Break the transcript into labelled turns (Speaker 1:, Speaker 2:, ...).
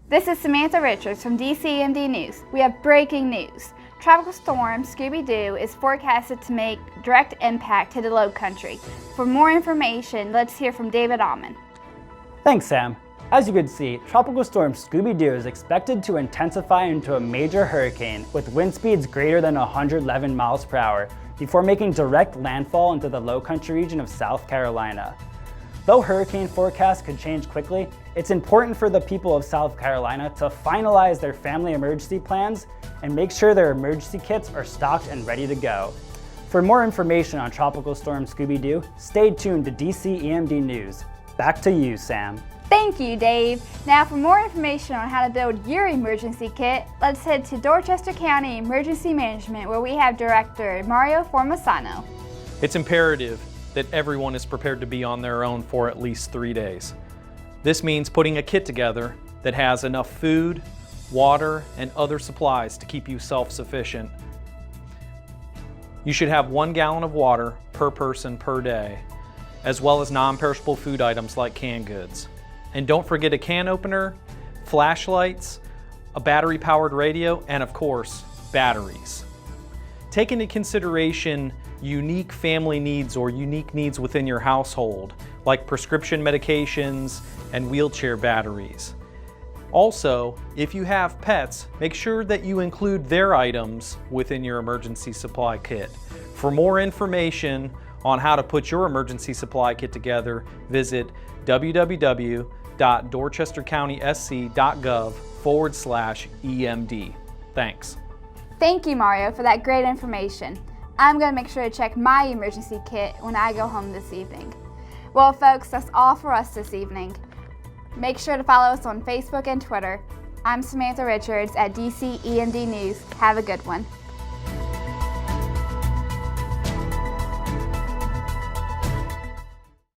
Speaker 1: This is Samantha Richards from DCMD News. We have breaking news. Tropical storm Scooby-Doo is forecasted to make direct impact to the Low Country. For more information, let's hear from David Alman.
Speaker 2: Thanks, Sam. As you can see, Tropical Storm Scooby-Doo is expected to intensify into a major hurricane with wind speeds greater than 111 miles per hour before making direct landfall into the Low Country region of South Carolina. Though hurricane forecasts could change quickly, it's important for the people of South Carolina to finalize their family emergency plans and make sure their emergency kits are stocked and ready to go. For more information on Tropical Storm Scooby-Doo, stay tuned to DCEMD News. Back to you, Sam.
Speaker 1: Thank you, Dave. Now for more information on how to build your emergency kit, let's head to Dorchester County Emergency Management, where we have Director Mario Formasano.
Speaker 3: It's imperative that everyone is prepared to be on their own for at least 3 days. This means putting a kit together that has enough food, water, and other supplies to keep you self-sufficient. You should have 1 gallon of water per person per day, as well as non-perishable food items like canned goods. And don't forget a can opener, flashlights, a battery-powered radio, and of course, batteries. Take into consideration unique family needs or unique needs within your household, like prescription medications and wheelchair batteries. Also, if you have pets, make sure that you include their items within your emergency supply kit. For more information on how to put your emergency supply kit together, visit www.dorchestercountysc.gov/EMD. Thanks.
Speaker 1: Thank you, Mario, for that great information. I'm going to make sure to check my emergency kit when I go home this evening. Well, folks, that's all for us this evening. Make sure to follow us on Facebook and Twitter. I'm Samantha Richards at DCEMD News. Have a good one.